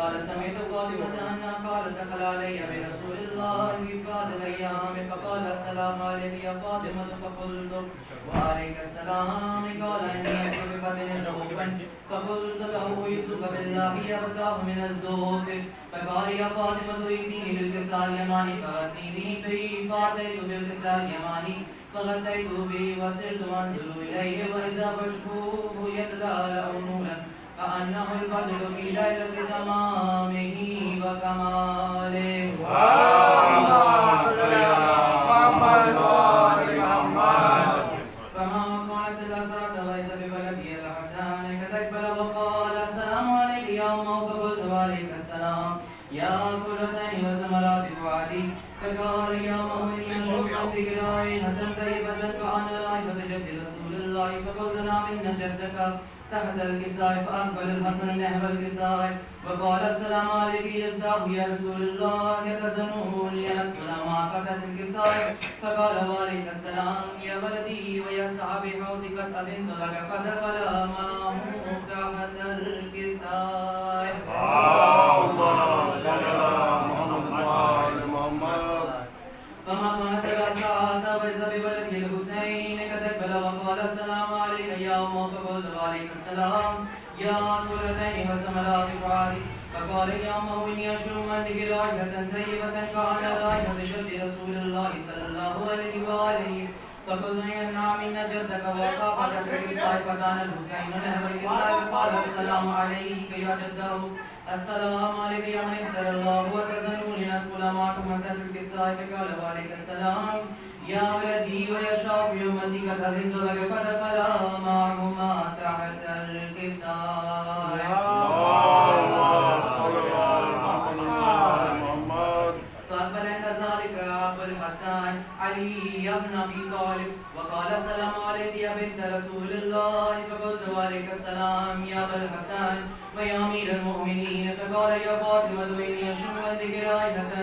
قال سمعت فاطمة أنها قالت دخل علي برسول الله في بعض الأيام فقال السلام عليك يا فاطمة فقلت وعليك السلام قال إني أتي ببدن زوفا فقلت له أعوذ بالله يبتاه من الزوف فقال يا فاطمة ائتيني بالكساء اليماني فأتيني به فأتيت بالكساء اليماني فغطيت به وسرت أنزل إليه وإذا وجهه يتلألأ نورا كأنه البدر في ليلة تمامه وكماله. فما كانت الأسرة وإذا ببلدي الحسن كتقبل وقال السلام عليك يا أم فقلت وعليك السلام يا قرتين وثمرات فؤادي فقال يا أم إني أشم عندك رائحة طيبة كأن رائحة جد رسول الله فقلت نعم إن جدك تحت الكساء فأقبل الحسن نحو الكساء وقال السلام عليك جداه يا رسول الله يتزنوني أن أدخل معقدة الكساء فقال وعليك السلام يا ولدي ويا صحابي حوزي قد أذنت لك فدخل معه تحت الكساء. فما كانت الأسعاد وإذا بولده الحسين كتقبل وقال السلام عليك يا أم فقلت وعليك السلام يا قرتين وثمرات فؤادي فقال يا أم إني أشم عندك رائحة طيبة كأن رائحة جد رسول الله صلى الله عليه وآله فقلت نعم إن جدك وقع تحت الكساء فكان الحسين نحو الكساء فقال السلام عليك يا جده السلام عليك يا من اختار الله وتزنوني ندخل معكم تحت الكساء فقال وعليك السلام يا ولدي ويا شافي أمتي قد أذنت لك فدخل معهما تحت الكساء. فأقبل عند ذلك أبو الحسن علي بن أبي طالب وقال السلام عليك يا بنت رسول الله فقلت وعليك السلام يا أبا الحسن ويا أمير المؤمنين فقال يا فاطمة إني أشم عندك رائحة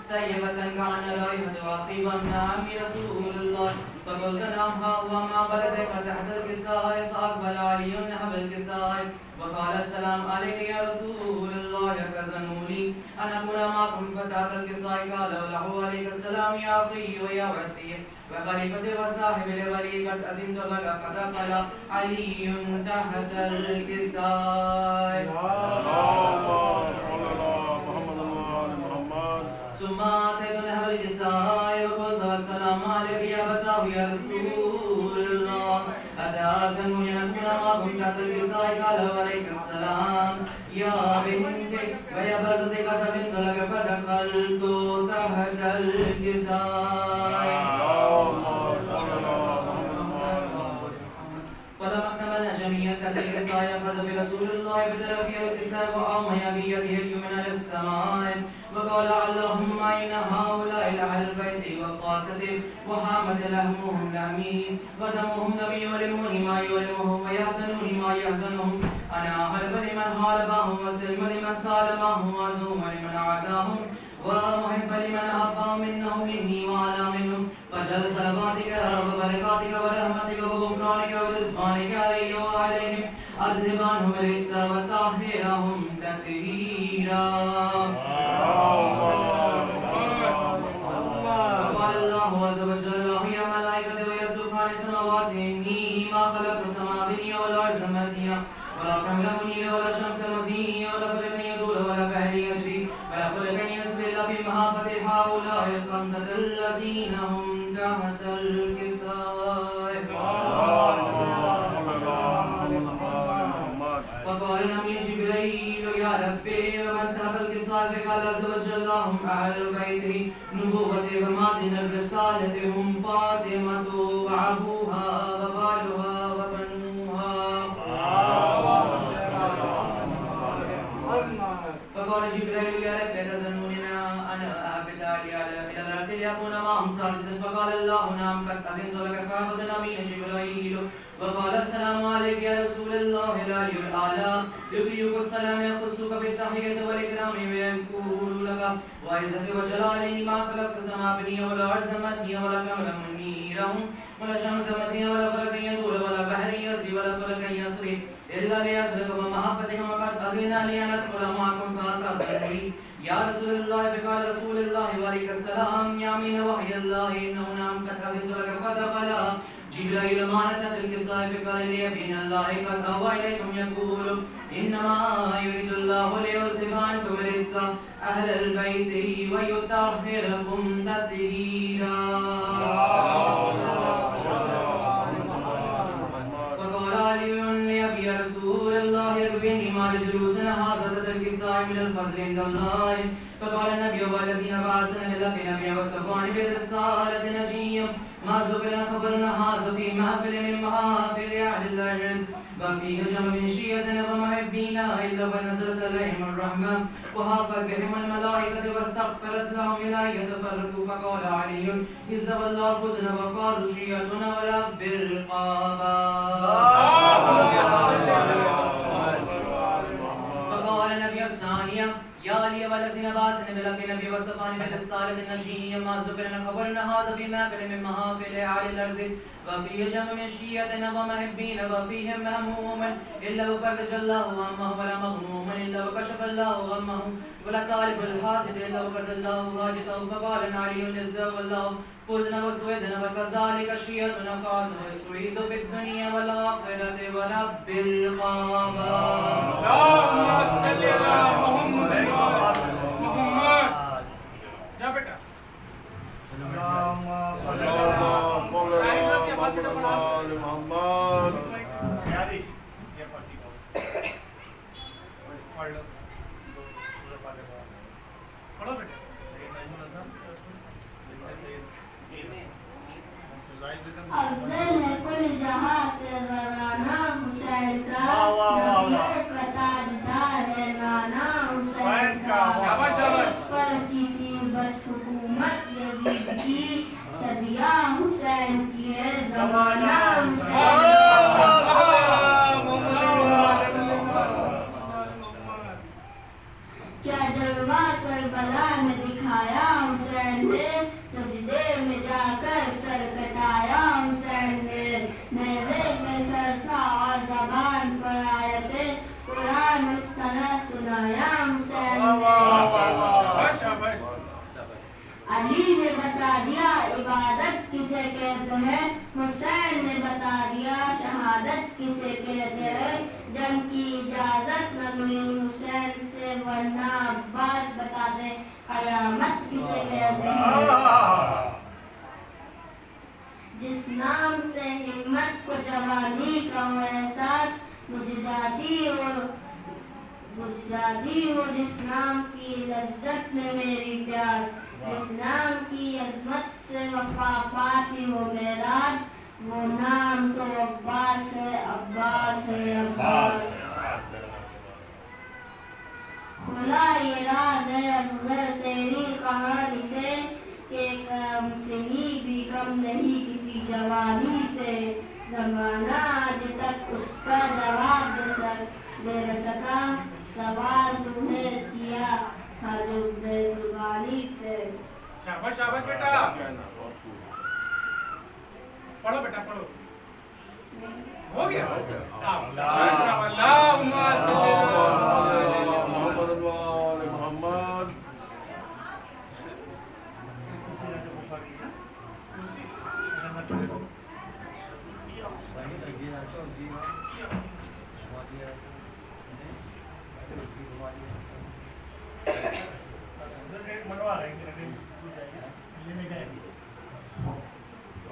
طيبة كأن رائحة عقيب بن عم رسول الله فقلت نعم ها هو مع ولدك تحت الكساء فأقبل علي نحو الكساء وقال السلام عليك يا رسول الله يكزنوني أن أكون معكم فتحت الكساء قال له عليك السلام يا أخي ويا وسيم وخليفة وصاحب الولي قد أذنت لك فدخل علي تحت الكساء. ثم أتيت نحو الكساء وقلت السلام عليك يا فتاه يا رسول الله أتأذنوني أن أكون معكم تحت الكساء قال وعليك السلام يا بنتي ويا بزتي قد أذنت لك فدخلت تحت الكساء. فلما اكتملنا جميعا تحت الكساء أخذ برسول الله بطرفي الكساء وأومي بيده اليمنى إلى السماء وقال اللهم إن هؤلاء لأهل البيت والقاسة محمد لحمهم لحمي ودمهم دمي يؤلمني ما يؤلمهم ويحزنني ما يحزنهم أنا حرب لمن حاربهم وسلم لمن سالمهم وعدوم لمن عاداهم ومحب لمن أحبهم إنهم مني وأنا منهم فاجعل صلواتك وبركاتك ورحمتك وغفرانك ورزقانك علي وعليهم أذهب عنهم الرجس وطهرهم تطهيرا. وقال الله عز وجل يا ملائكتي ويا سبحان السماوات إني ما خلقت السماء الدنيا والأرض ماديا ولا قمر منير ولا شمس مزيا ولا فلك يدور ولا بحر يجري ولا فلك يسبح في محبة هؤلاء الخمسة الذين هم تحت الكساء. فقال الأمير جبريل يا ربي ومن تحت الكساء فقال عز وجل هم أهل البيت نبوة ومعدن الرسالة هم فاطمة وأبوها وبالها وبنوها. فقال جبريل يا رب تزنوني أنا أهبط إلى الأرض ليكون معهم سادسا فقال الله نعم قد أذنت لك فأخذ الأمين جبريل وقال السلام عليك يا رسول الله لا العلي الأعلى يقرئك السلام يخصك بالتحية والإكرام ويقول لك وعزة وجلاله ما خلقت السماء بني ولا أرض مدني ولا قمرا منيرا ولا شمس مسيا ولا فلكا يدور ولا بحر يجري ولا فلكا يسري إلا ليسرك ومحبتك وقد أذن لي أن أدخل معكم فأنتصرني يا رسول الله فقال رسول الله وعليك السلام يا أمين وحي الله إنه نعم قد أذنت لك فدخل جبرائيل ما نتت القصة فقال لي بين الله قد أوى إليكم يقول إنما يريد الله ليوصف عنكم الرجس أهل البيت ويطهركم تطهيرا. فقال علي لأبي يا رسول الله يكفيني ما لجلوسنا هذا القصة من الفضل عند الله. فقال النبي والذين بعثنا بالحق نبيا واصطفاني بالرسالة نجيا ما ذكرنا خبرنا هذا في محفل من محافل أهل الأرض وفيه جمع من شيعة ومحبين إلا ونزلت عليهم الرحمة وحافت بهم الملائكة واستغفرت لهم إلى يتفرقوا. فقال علي إذا والله فزنا وفاز شيعتنا ورب القابة. فقال النبي الثانية يا علي والذين بعثنا بالحق نبي واصطفاني بالرسالة النجيا ما ذكرنا خبرنا هذا في محفل من محافل أهل الأرض وفيه جمع من شيعة ومحبين وفيهم مهموما إلا وفرج الله غمه ولا مغموم إلا وكشف الله غمه ولا طالب الحاجة إلا وكشف الله حاجته. فقال علي جزا والله فزنا وسويدنا وكذلك شيعتنا فاز وسعيد في الدنيا والآخرة ورب القابة. اللهم صل على محمد محمد جا بیٹا افضل ہے کل جہاں سے غرانہ حسین کا نبیوں کا تاجدار ہے نانا حسین کا. اس پر کی تھی بس حکومت یزید کی صدیہ حسین کی ہے زمانہ حسین کیا جلوہ کربلا میں دکھایا حسین نے سجدے میں جا کر سر کٹایا حسین نے. نیزے میں سر تھا اور زبان پر آیت قرآن اس طرح سنایا حسین نے. علی نے بتا دیا عبادت کسے کہتے ہیں حسین نے بتا دیا شہادت کسے کہتے ہیں. جنگ کی اجازت نہ ملی حسین سے ورنہ بات بتا دے قیامت کسے کہتے ہیں. جس نام سے ہمت کو جوانی کا ہو احساس مجھ جاتی ہو جس نام کی لذت میں میری پیاس. جس نام کی عظمت سے وفا پاتی ہو معراج وہ نام تو عباس ہے عباس ہے عباس. کھلا یہ راز ہے اصغر تیری کہانی سے کہ کم سنی بھی کم نہیں کسی جوانی سے. زمانہ آج تک اس کا جواب دے نہ سکا سوال تمہیں کیا ہر بے زبانی سے. شاباش شاباش بیٹا پڑھو بیٹا پڑھو ہو گیا. اللہم صل علی محمد وعلی محمد.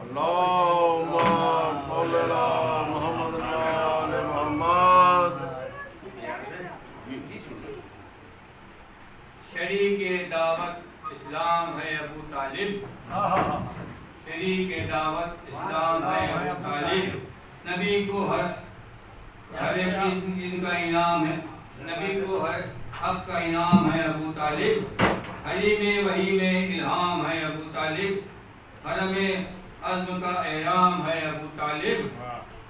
اللهم صل على محمد وعلى محمد. شریک دعوت اسلام ہے ابو طالب. شریک دعوت اسلام ہے ابو طالب. نبی کو ہر ایک ان کا انعام ہے. نبی کو ہر حق کا انعام ہے ابو طالب. حلیم وحی میں الہام ہے ابو طالب. حرم عزم کا احرام ہے ابو طالب.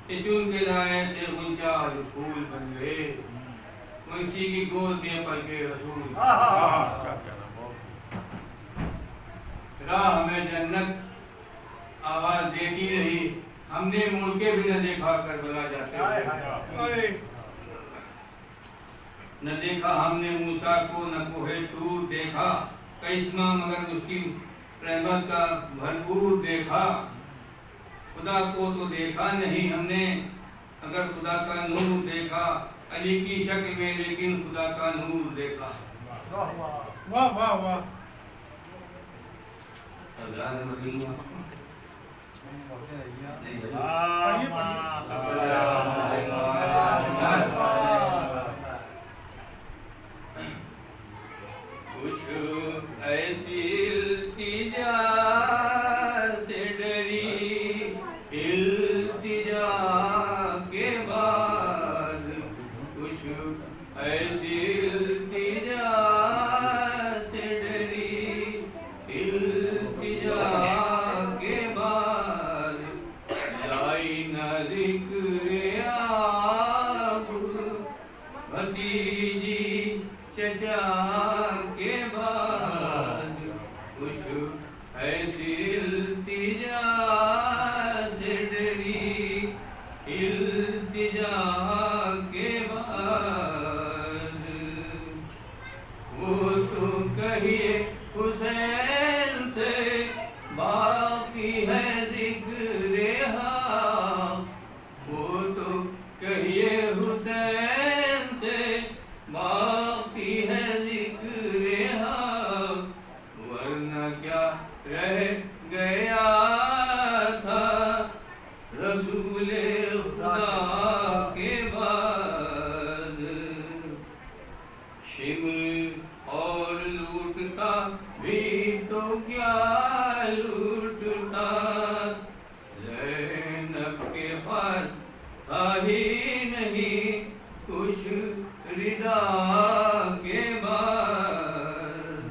کہ چن کے لائے تھے غنچہ جو پھول بن گئے، منشی کی گود میں پل کے رسول، راہ میں جنت آواز دیتی رہی، ہم نے مڑ کے بھی نہ دیکھا کربلا جاتے ہوئے، نہ دیکھا ہم نے موسیٰ کو، نہ کوہ طور دیکھا کرشمہ، مگر اس کی رحمت کا بھرپور دیکھا، خدا کو تو دیکھا نہیں ہم نے، اگر خدا کا نور دیکھا، علی کی شکل میں لیکن خدا کا نور دیکھا۔ واہ واہ واہ، کچھ ایسی التجا سے ڈری، التجا کے بعد کچھ ایسی التجا سے ڈری، التجا کے بعد جائی نہ ذکر آپ بھتیجی چچا کے بعد، کچھ ایسی التجا سے ڈری، التجا کے بعد، وہ تو کہیے حسین سے باقی ہے ذکر ہاں، وہ تو کہیے حسین سے باقی ہے ذکر ہاں، ورنہ کیا رہ گیا تھا رسول خدا کے بعد، شمر اور لوٹتا بھی تو کیا لوٹتا، زینب کے پاس تھا ہی نہیں کچھ ردا کے بعد،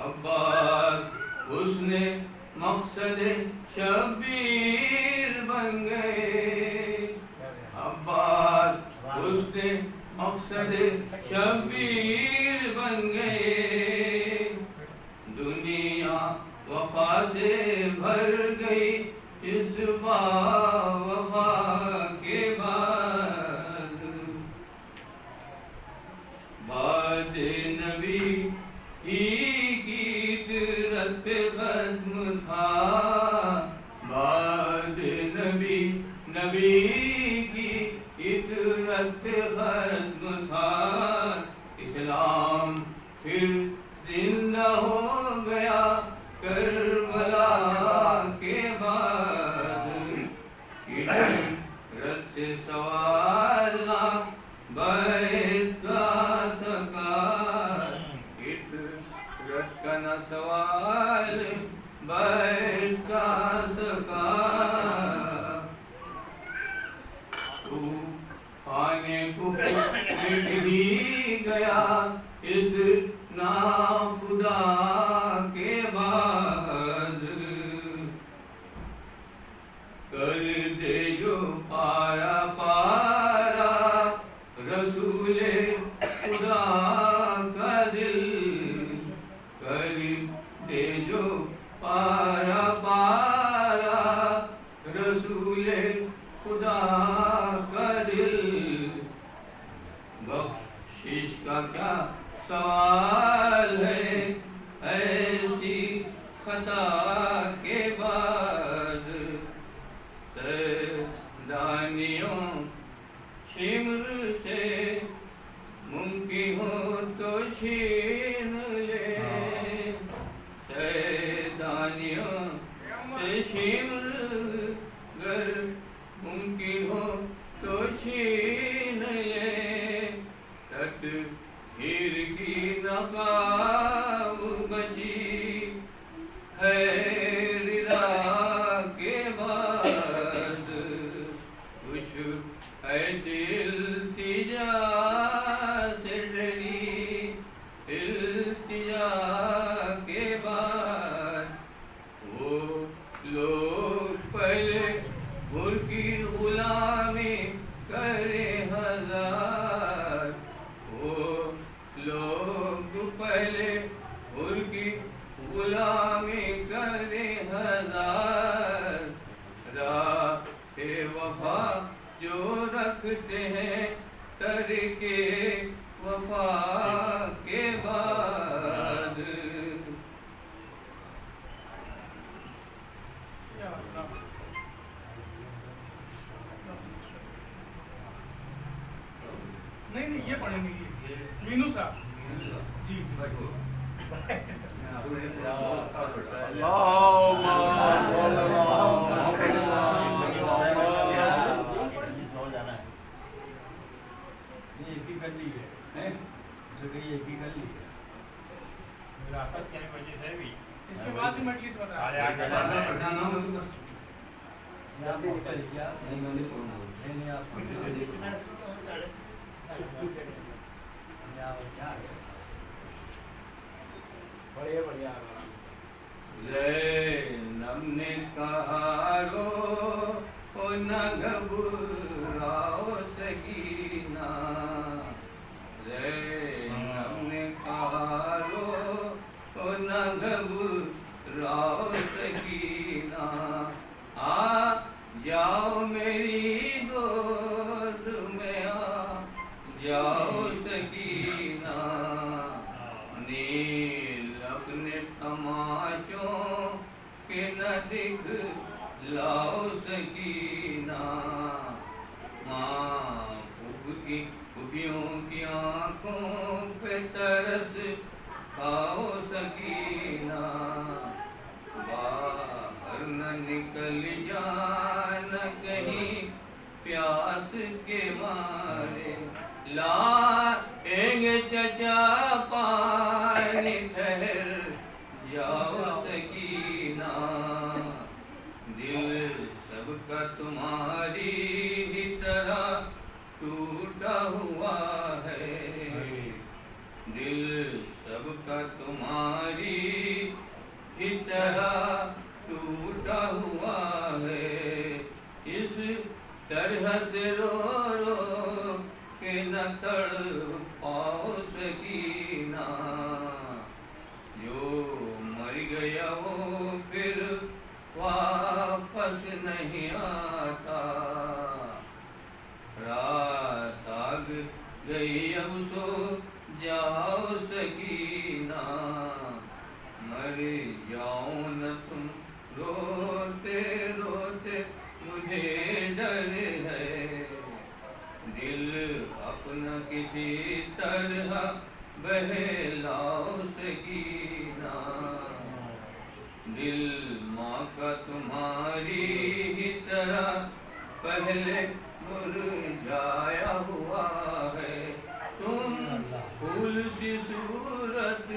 عباس حسن مقصد شبیر بن گئے، عباس حسن مقصد شبیر بن گئے، دنیا وفا سے بھر گئی اس با وفا کے بعد، بعد نبی ہی کی طرت پہ ختم تھا، بعد نبی کی اطرت پہ ختم تھا، اسلام پھر زندہ ہو گیا کربلا کے بعد، اطرت سے سوالنا بیت کا سکار، اطرت کا نہ سوال بیت کا سکار، پانے کو مٹ ہی گیا اس ناخدا کے بعد، کر دے جو پارا پارا رسول خدا کا دل، کر دے جو پارا پارا رسول خدا کا دل، بخشش کا کیا سوال ہے ایسی خطا کے بعد، سیدانیوں شمر سے ممکن ہو تو چھین لے، سیدانیوں سے شمر گر ممکن ہو تو چھین لے، تطہیر کی نقاب بچی ہے رضا کے بعد، کچھ ایسی التجا سے ڈری، التجا کے بعد، وہ لوگ پہلے کرے ہزار، وہ لوگ پہلے حر کی غلامی کرے ہزار، راہ وفا جو رکھتے ہیں ترکے وفا کے بعد، نہیں یہ پڑھیں گے یہ مینو صاحب جی جی اس کے بعد مجلس بتا زینب نے کہا رو نہ گھبراؤ سکینہ، زینب نے کہا رو نہ گھبراؤ سکینہ، آ جاؤ میری گود میں آ جاؤ سکینہ، نیل اپنے تماچوں کے نہ دکھلاؤ سکینہ، ماں پھوپھیوں کی آنکھوں پہ ترس کھاؤ سکینہ، باہر نہ نکل جانا کہیں پیاس کے مارے، لائیں گے چچا پانی ٹھہر جاؤ سکینہ، دل سب کا تمہاری ہی طرح ٹوٹا ہوا ہے، دل سب کا تمہاری ہی طرح ٹوٹا ہوا ہے، اس طرح سے رو رو کہ نہ تڑپاؤ سکینہ، جو مر گیا وہ پھر واپس نہیں آتا، رات آ گئی اب سو جاؤ سکینہ، مر جاؤ نہ تم روتے روتے مجھے ڈر ہے، دل اپنا کسی طرح بہلاؤ سکینہ، دل ماں کا تمہاری ہی طرح پہلے مرجھایا ہوا ہے، تم پھول سی صورت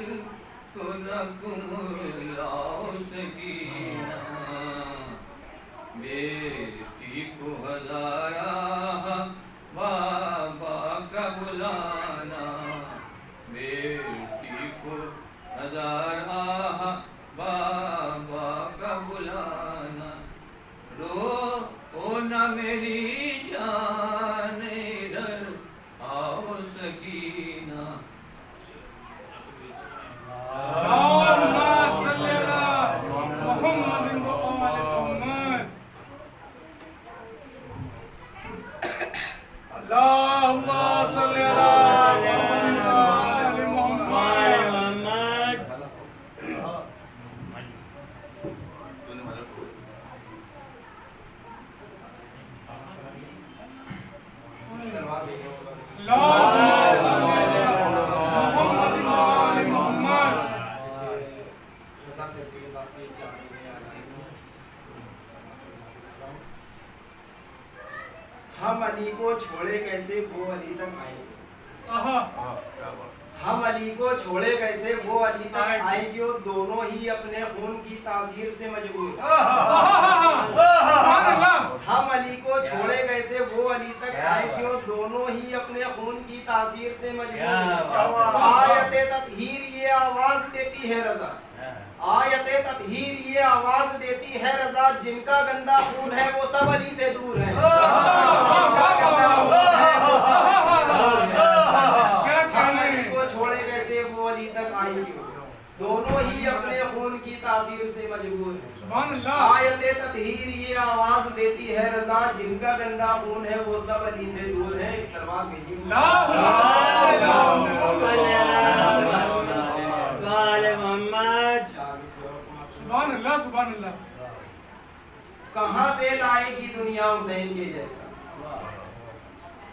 کو نہ کملاؤ سکینہ، بیٹی کو ہزارہ بابا کا بلانا، بیٹی کو ہزارہ بابا کا بلانا، رو نہ میری جان ادھر آؤ سکینہ، ہم علی کو چھوڑے کیسے وہ علی تک آئے، ہم علی کو چھوڑے کیسے وہ علی تک آئے گی، وہ دونوں ہی اپنے خون کی تاثیر سے مجبور، ہم علی کو چھوڑے کیسے وہ علی تک آئے گی، وہ دونوں ہی اپنے خون کی تاثیر سے مجبور، آیت تطہیر یہ آواز دیتی ہے رضا، آیت تطہیر یہ آواز دیتی ہے رضا، جن کا گندا خون ہے وہ سب علی سے دور ہے، دونوں ہی اپنے خون کی تاثیر سے مجبور ہیں. سبحان اللہ. آیت تطہیر یہ آواز دیتی ہے رضا جن کا گندا خون ہے وہ سب علی سے دور ہیں. ایک سلوات بھیجیے. سبحان اللہ سبحان اللہ. کہاں سے لائے گی دنیا حسین کے جیسا,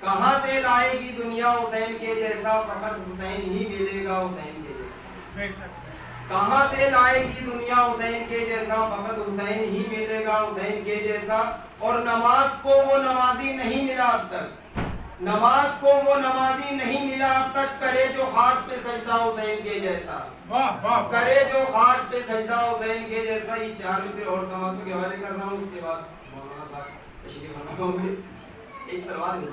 کہاں سے لائے گی دنیا حسین کے جیسا, فقط حسین ہی ملے گا حسین کے جیسا. بے شک. کہاں سے لائے گی دنیا حسین کے جیسا, فقط حسین ہی ملے گا حسین کے جیسا. اور نماز کو وہ نمازی نہیں ملا اب تک, نماز کو وہ نمازی نہیں ملا اب تک, کرے جو خاک پہ سجدہ حسین کے جیسا, واہ واہ. کرے جو خاک پہ سجدہ حسین کے جیسا. یہ 4 مصرے اور سماعتوں کے حوالے کر رہا ہوں, اس کے بعد مولانا صاحب تشریف فرما ہوں گے. ایک سوال ہے.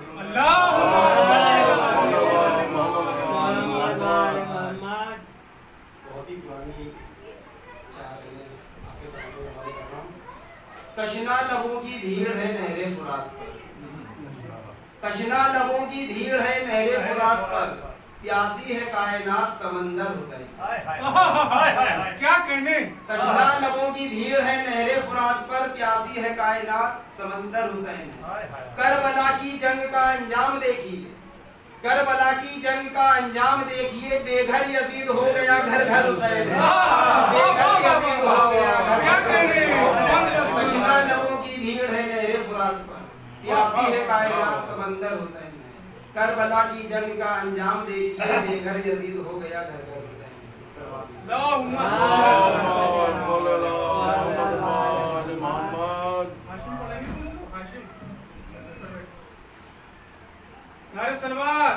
بہت ہی پرانی 4 آپ کے ساتھ حوالے کر رہا ہوں. تشنا لبوں کی بھیڑ ہے نہر فرات پر, تشنا لبوں کی بھیڑ ہے نہر فرات پر, پیاسی ہے کائنات سمندر حسین. کیا کہنے. تشنا لبوں کی بھیڑ ہے نہر فرات پر, پیاسی ہے کائنات سمندر حسین. کربلا کی جنگ کا انجام دیکھیے, کربلا کی جنگ کا انجام دیکھیے, بے گھر یزید ہو گیا گھر گھر حسین. بے گھر یزید ہو گیا گھر گھر حسین. تشنا لبوں کی بھیڑ ہے نہر فرات پر, پیاسی ہے کائنات سمندر حسین. کربلا کی جنگ کا انجام دیکھیے, بے گھر یزید ہو گیا گھر گھر حسین. اللہم نعرہ سلوات.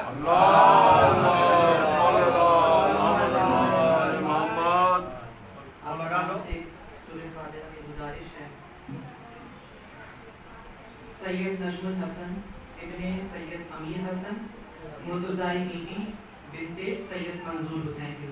سید نجم الحسن ابن سید امیر حسن مرتضی نیٹی بنت سید منظور حسین کی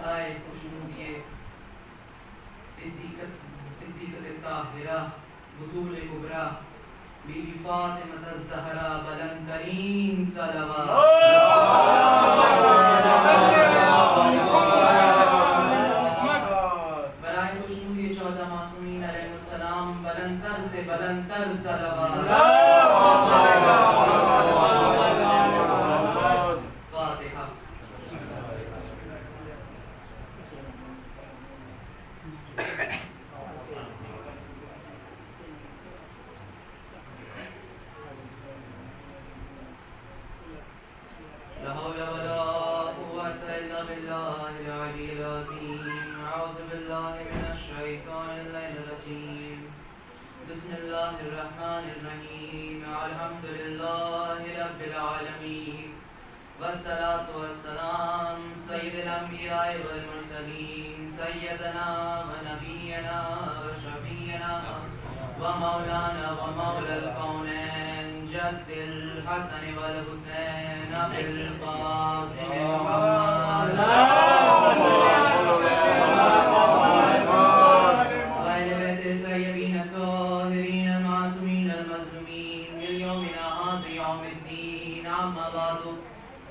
آئے خوشنودیے صدیقت طاہرہ بطول کبریٰ بی بی فاطمہ الزہرا بلند ترین صلوات. برائے خوشنودی 14 معصومین علیہ السلام بلند تر سے بلند تر صلوات. لا حول ولا قوة إلا بالله العلي العظيم. أعوذ بالله من الشيطان الرجيم. بسم الله الرحمن الرحيم. الحمد لله رب العالمين والصلاة والسلام سيد الأنبياء والمرسلين سيدنا ونبينا وشفينا ومولانا ومولى الكونين جد الحسن والحسين أبي القاسم محمد وأهل بيت الطيبين الطاهرين المعصومين المظلومين من يومنا هذا يوم الدين. أما بعد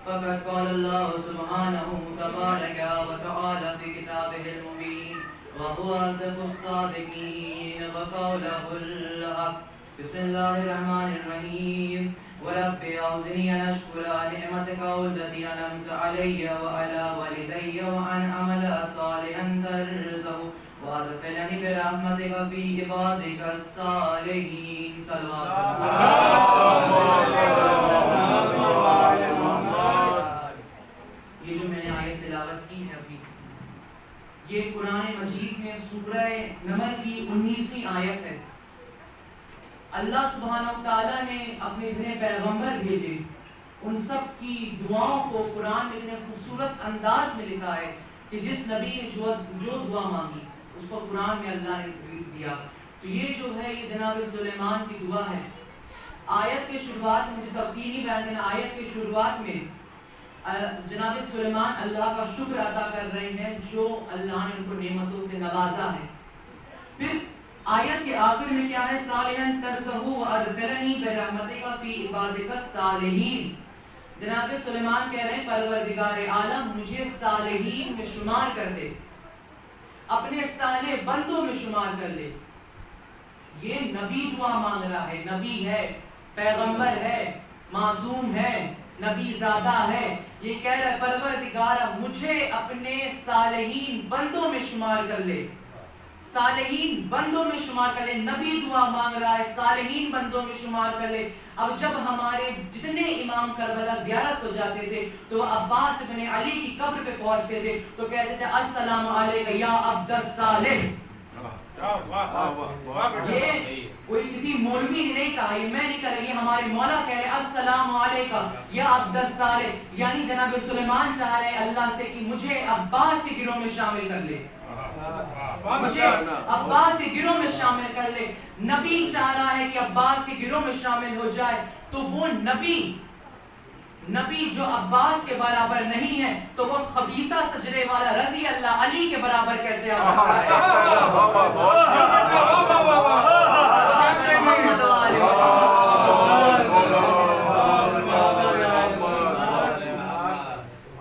فقد قال الله سبحانه تبارك وتعالى في كتابه المبين وهو أصدق الصادقين وقوله الحق. بسم الله الرحمن الرحيم. ورب أوزني أن أشكر نعمتك التي أنعمت علي وعلى والدي وأن أعمل صالحا ترضاه وأدخلني برحمتك في عبادك الصالحين. صلوات یہ جو میں نے آیت تلاوت کی ہے ابھی, یہ قرآن مجید میں سورہ نمل کی 19ویں آیت ہے. اللہ سبحانہ و تعالیٰ نے اپنے اتنے پیغمبر بھیجے, ان سب کی دعاؤں کو قرآن میں اتنے خوبصورت انداز میں لکھا ہے کہ جس نبی نے جو دعا مانگی اس کو قرآن میں اللہ نے دیا. تو یہ جو ہے یہ جناب سلیمان کی دعا ہے. آیت کے شروعات میں مجھے تفصیلی بیان کرنا. آیت کے شروعات میں جناب سلیمان اللہ کا شکر ادا کر رہے ہیں جو اللہ نے ان کو نعمتوں سے نوازا ہے. پھر آیت کے آخر میں کیا ہے؟ صالحاً ترزقہ وادخلنی برحمتک فی عبادک الصالحین. جناب سلیمان کہہ رہے ہیں پروردگار عالم مجھے صالحین میں شمار کر دے، اپنے صالح بندوں میں شمار کر لے. یہ نبی دعا مانگ رہا ہے. نبی ہے، پیغمبر ہے، معصوم ہے، نبی زادہ ہے. یہ کہہ رہا ہے پروردگار مجھے اپنے صالحین بندوں میں شمار کر لے، صالحین بندوں میں شمار کر لے. نبی دعا مانگ رہا ہے صالحین بندوں میں شمار کر لے. اب جب ہمارے جتنے امام کربلا زیارت کو جاتے تھے تو وہ عباس ابن علی کی قبر پہ پہنچتے تھے تو کہتے تھے السلام علیکہ یا عبد الصالح. یہ کوئی کسی مولوی نے نہیں کہا، یہ میں نہیں کہہ رہا، یہ ہمارے مولا کہہ رہے السلام علیکہ یا عبد الصالح. یعنی جناب سلیمان چاہ رہے ہیں اللہ سے کہ مجھے عباس کے گروہ میں شامل کر لے، مجھے عباس کے گروہ میں شامل کر لے. نبی چاہ رہا ہے کہ عباس کے گروہ میں شامل ہو جائے. تو وہ نبی جو عباس کے برابر نہیں ہے تو وہ خبیثہ سجرے والا رضی اللہ علی کے برابر کیسے آ سکتا ہے؟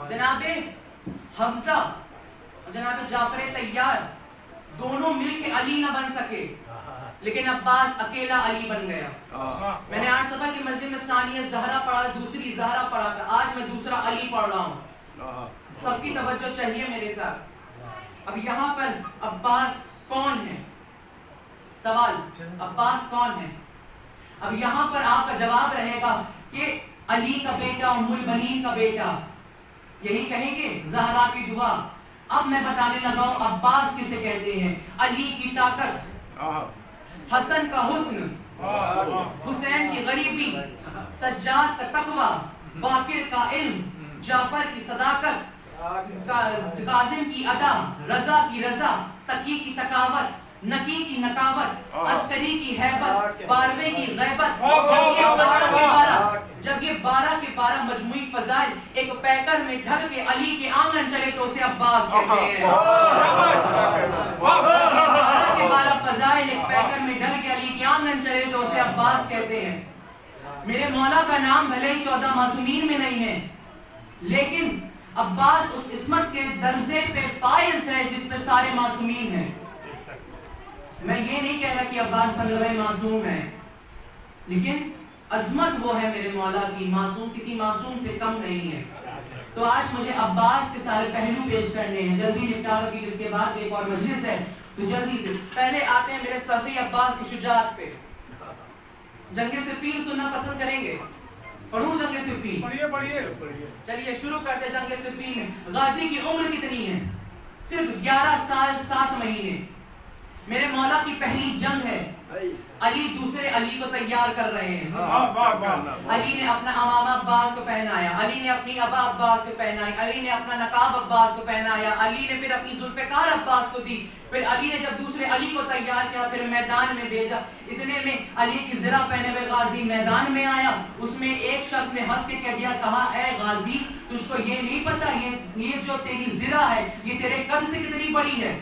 جناب حمزہ اور جناب جعفر طیار دونوں مل کے علی نہ بن سکے لیکن عباس اکیلا علی بن گیا. میں نے آج سفر کے مسجد میں ثانیہ زہرا پڑھا تھا، دوسری زہرا پڑھا تھا، آج میں دوسرا علی پڑھ رہا ہوں. سب کی توجہ چاہیے میرے ساتھ. اب یہاں پر عباس کون ہے؟ سوال عباس کون ہے؟ اب یہاں پر آپ کا جواب رہے گا کہ علی کا بیٹا ام البنین کا بیٹا، یہی کہیں گے زہرا کی دعا. اب میں بتانے لگا ہوں عباس کسے کہتے ہیں. علی کی طاقت، حسن کا حسن، حسین کی غریبی، سجاد کا تقوی، باقر کا علم، جعفر کی صداقت، قاسم کی ادا، رضا کی رضا، تقی کی تقاوت، نقی کی نقاوت، عسکری کی ہیبت، باروے کی غیبت. جب یہ 12 کے 12 مجموعی فضائل ایک پیکر میں ڈھل کے علی کے آنگن چلے تو اسے عباس کہتے ہیں. 12 کے 12 فضائل ایک پیکر میں ڈھل کے علی کے آنگن چلے تو اسے عباس کہتے ہیں. میرے مولا کا نام بھلے ہی 14 معصومین میں نہیں ہے لیکن عباس اس عصمت کے درجے پہ فائز ہے جس پہ سارے معصومین ہیں. میں یہ نہیں کہہ رہا کہ عباس 15ویں معصوم ہے لیکن عظمت وہ ہے میرے مولا کی، معصوم کسی معصوم سے کم نہیں ہے. تو آج مجھے عباس کے سارے پہلو پیش کرنے ہیں، جلدی نپٹا لو کہ اس کے بعد ایک اور مجلس ہے. تو جلدی سے پہلے آتے ہیں میرے سفی عباس کی شجاعت پہ. جنگ صفین سننا پسند کریں گے؟ پڑھوں جنگ صفین؟ پڑھیے. چلیے شروع کرتے جنگ صفین میں. غازی کی عمر کتنی ہے؟ صرف 11 سال 7 مہینے. میرے مولا کی پہلی جنگ ہے. علی دوسرے علی کو تیار کر رہے ہیں. علی نے اپنا امامہ عباس کو پہنایا، علی نے اپنی ابا عباس کو پہنائی، علی نے اپنا نقاب عباس کو پہنایا، علی نے پھر اپنی ذوالفقار عباس کو دی. پھر علی نے جب دوسرے علی کو تیار کیا پھر میدان میں بھیجا. اتنے میں علی کی زرہ پہنے ہوئے غازی میدان میں آیا. اس میں ایک شخص نے ہنس کے کہہ دیا، کہا اے غازی تجھ کو یہ نہیں پتا یہ جو تیری زرہ ہے یہ تیرے قد سے کتنی بڑی ہے؟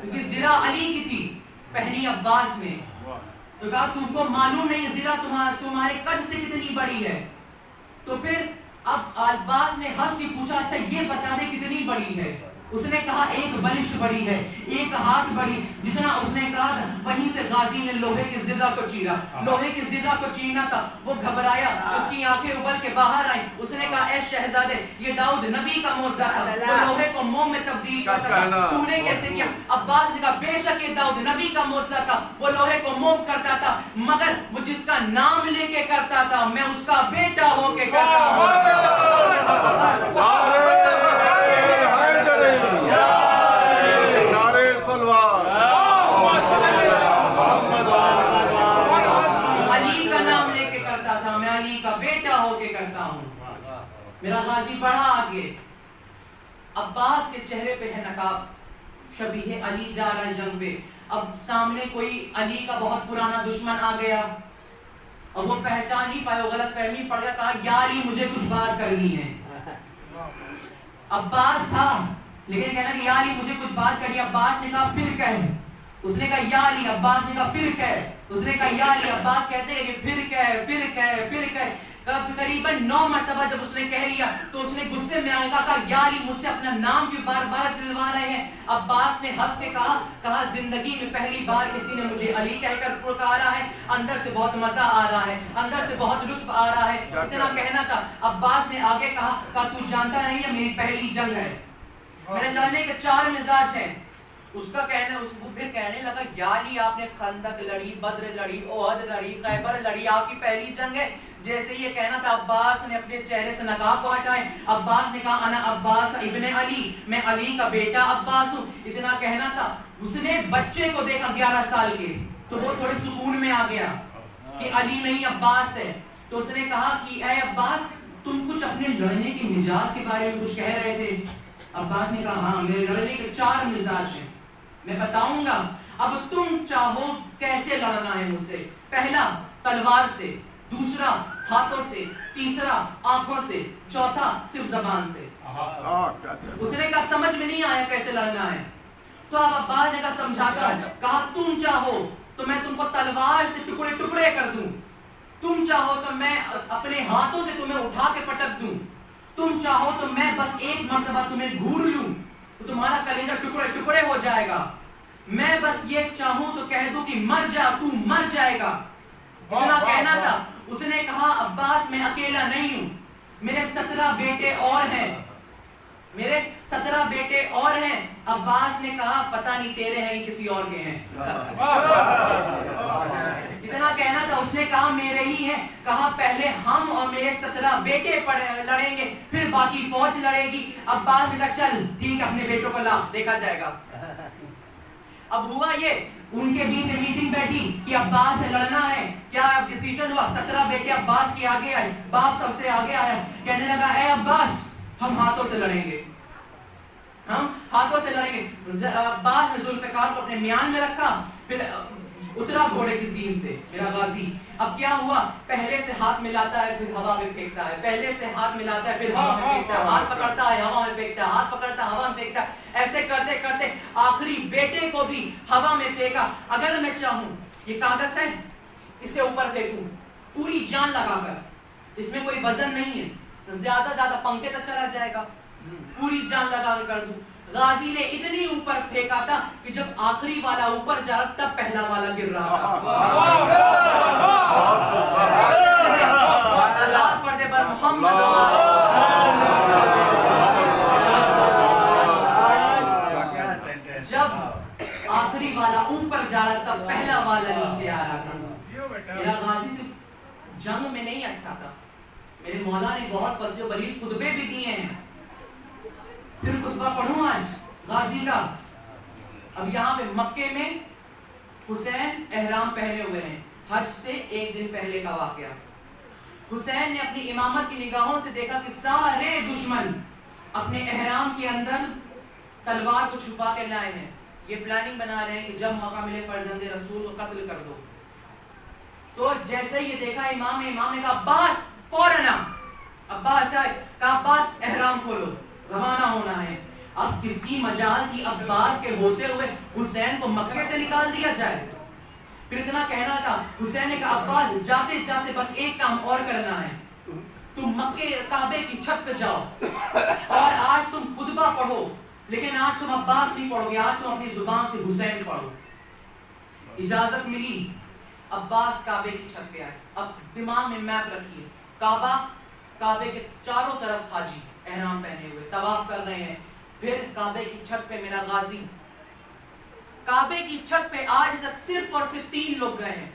کیونکہ زرہ علی کی تھی پہنی عباس نے. تو کہا تم کو معلوم نہیں زرہ تمہارے قد سے کتنی بڑی ہے؟ تو پھر اب عباس نے ہنس کے پوچھا اچھا یہ بتا دے کتنی بڑی ہے؟ اس نے کہا ایک بلشت بڑی ہے، ایک ہاتھ بڑی. جتنا اس نے کہا تھا وہیں سے غازی نے لوہے کے زرہ کو چیرا. لوہے کے زرہ کو چیرنا تھا، وہ گھبرایا، اس کی آنکھیں ابل کے باہر آئیں. اس نے کہا اے شہزادے یہ داؤد نبی کا معجزہ تھا، وہ لوہے کو موم میں تبدیل کرتا تھا، تو نے کیسے کیا؟ عباس نے کہا بے شک یہ داؤد نبی کا معجزہ تھا، وہ لوہے کو موم کرتا تھا مگر وہ جس کا نام لے کے کرتا تھا میں اس کا بیٹا ہو کے کرتا ہوں. علی کا نام لے کے کرتا تھا میں علی کا بیٹا ہو کے کرتا ہوں. میرا غازی بڑھا آگے. عباس کے چہرے پہ ہے نقاب, شبیہ علی جا رہا ہے جنگ پہ. اب سامنے کوئی علی کا بہت پرانا دشمن آ گیا اور وہ پہچان نہیں پائے, وہ غلط فہمی پڑ گیا, کہا یا علی مجھے کچھ بات کرنی ہے. عباس تھا لیکن کہنا کہ یا علی مجھے کچھ بات کرنی ہے. عباس نے کہا پھر کہہ. اس نے کہا یا علی, عباس نے کہا پھر کہہ. اس نے کہا یا علی, عباس کہتے ہیں کہ پھر کہہ پھر کہہ پھر کہہ. قریباً 9 مرتبہ جب اس نے کہہ لیا تو اس نے غصے میں آ کے کہا یا علی مجھ سے اپنا نام کیوں بار بار دلوا رہے ہیں. عباس نے ہنس کے کہا زندگی میں پہلی بار کسی نے مجھے علی کہہ کر پکارا ہے, اندر سے بہت مزہ آ رہا ہے, اندر سے بہت لطف آ رہا ہے. اتنا کہنا تھا. عباس نے آگے کہا تو جانتا نہیں ہے میری پہلی جنگ ہے, میرے لڑنے کے 4 مزاج ہیں. اس کا کہنا, اس کو پھر کہنے لگا یا علی آپ نے خندق لڑی, بدر لڑی, احد لڑی, خیبر لڑی, آپ کی پہلی جنگ ہے. جیسے یہ کہنا تھا عباس نے اپنے چہرے سے نقاب کو ہٹائے. عباس نے کہا انا عباس ابن علی, میں علی کا بیٹا عباس ہوں. اتنا کہنا تھا. اس نے بچے کو دیکھا 11 سال کے تو وہ تھوڑے سکون میں آ گیا کہ علی نہیں عباس ہے. تو اس نے کہا کہ اے عباس تم کچھ اپنے لڑنے کے مزاج کے بارے میں کچھ کہہ رہے تھے. عباس نے کہا ہاں میرے لڑنے کے 4 مزاج ہیں, میں بتاؤں گا. اب تم چاہو کیسے لڑنا ہے مجھ سے. پہلا تلوار سے, دوسرا ہاتھوں سے, تیسرا آنکھوں سے, چوتھا صرف زبان سے. اس نے کہا سمجھ میں نہیں آیا کیسے لڑنا ہے. تو اب عباس نے کہا سمجھا کر کہا تم چاہو تو میں تم کو تلوار سے ٹکڑے ٹکڑے کر دوں, تم چاہو تو میں اپنے ہاتھوں سے تمہیں اٹھا کے پٹک دوں, تم چاہو تو میں بس ایک مرتبہ تمہیں گھور لوں تو تمہارا کلیجہ ٹکڑے ٹکڑے ہو جائے گا. میں بس یہ چاہوں تو کہہ دوں کہ مر جا, تو مر جائے گا. اتنا کہنا تھا. اس نے کہا عباس میں اکیلا نہیں ہوں, میرے 17 بیٹے اور ہیں, میرے 17 بیٹے اور ہیں. عباس نے کہا پتہ نہیں تیرے ہیں کسی اور کے ہیں. اتنا کہنا تھا. اس نے کہا میرے ہی ہیں. کہا پہلے ہم اور میرے 17 بیٹے لڑیں گے پھر باقی فوج لڑے گی. عباس نے کہا چل ٹھیک ہے اپنے بیٹوں کو لا, دیکھا جائے گا. اب ہوا یہ, ان کے بیچ میں میٹنگ بیٹھی کہ عباس سے لڑنا ہے. کیا اب ڈیسیژن ہوا, 17 بیٹے عباس کے آگے آئے, باپ سب سے آگے آیا, کہنے لگا اے عباس ہم ہاتھوں سے لڑیں گے, ہم ہاتھوں سے لڑیں گے. عباس نے ذوالفقار کو اپنے میان میں رکھا, پھر اترا گھوڑے کی زین سے میرا غازی. اب کیا ہوا, پہلے سے ہاتھ ملاتا ہے پھر ہوا میں پھینکتا ہے, پہلے سے ہاتھ ملاتا ہے پھر ہوا میں پھینکتا ہے, ہاتھ پکڑتا ہے ہوا میں پھینکتا ہے, ہاتھ پکڑتا ہے ہوا میں پھینکتا ہے. ایسے کرتے کرتے آخری بیٹے کو بھی ہوا میں پھینکا. اگر میں چاہوں یہ کاغذ ہے اسے اوپر پھینکوں پوری جان لگا کر, اس میں کوئی وزن نہیں ہے, زیادہ زیادہ پنکھے تک چلا جائے گا, پوری جان لگا کے کر دوں. غازی نے اتنی اوپر پھینکا تھا کہ جب آخری والا اوپر جا رہا تب پہلا والا گر رہا تھا. صلوات پڑھتے پر محمد جب آخری والا اوپر جا رہا تب پہلا والا نیچے آ رہا تھا. میرا غازی صرف جنگ میں نہیں اچھا تھا, میرے مولا نے بہت فصیح و بلیغ خطبے بھی دیے ہیں. پھر خطبہ پڑھوں آج غازی کا. اب یہاں پہ مکے میں حسین احرام پہنے ہوئے ہیں, حج سے 1 دن پہلے کا واقعہ. حسین نے اپنی امامت کی نگاہوں سے دیکھا کہ سارے دشمن اپنے احرام کے اندر تلوار کو چھپا کے لائے ہیں. یہ پلاننگ بنا رہے ہیں کہ جب موقع ملے فرزند رسول کو قتل کر دو. تو جیسے یہ دیکھا امام نے کہا عباس فوراً آ. عباس آئے, کہا عباس احرام کھولو, روانہ ہونا ہے. اب کس کی مجال تھی عباس کے ہوتے ہوئے حسین کو مکے سے نکال دیا جائے. پھر اتنا کہنا تھا. حسین نے کہا عباس جاتے جاتے بس ایک کام اور کرنا ہے, تم مکے کعبے کی چھت پہ جاؤ اور آج تم خطبہ پڑھو, لیکن آج تم عباس نہیں پڑھو گے, آج تم اپنی زبان سے حسین پڑھو. اجازت ملی. عباس کعبے کی چھت پہ آئے. اب دماغ میں میپ رکھیے, کعبے کے چاروں طرف حاجی احرام پہنے ہوئے طواف کر رہے ہیں. پھر کعبے کی چھت پہ میرا غازی. کعبے کی چھت پہ آج تک صرف اور صرف 3 لوگ گئے ہیں,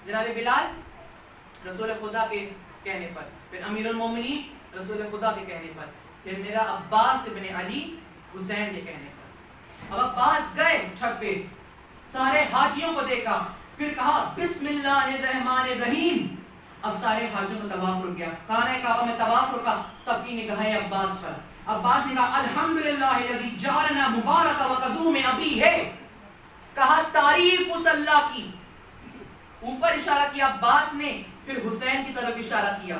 جناب بلال رسول خدا کے کہنے پر, پھر امیر المومنین رسول خدا کے کہنے پر, پھر میرا عباس ابن علی حسین کے کہنے پر. اب عباس گئے چھت پہ, سارے حاجیوں کو دیکھا, پھر کہا بسم اللہ الرحمن الرحیم. اب سارے حاجوں کا طواف رک گیا، خانہ کعبہ میں طواف رکا، سب کی نگاہیں عباس پر۔ عباس نے کہا الحمدللہ الذی جعلنا مبارک وقدوم ابی ہے، کہا تعریف اس اللہ کی۔ اوپر اشارہ کیا عباس نے، پھر حسین کی طرف اشارہ کیا۔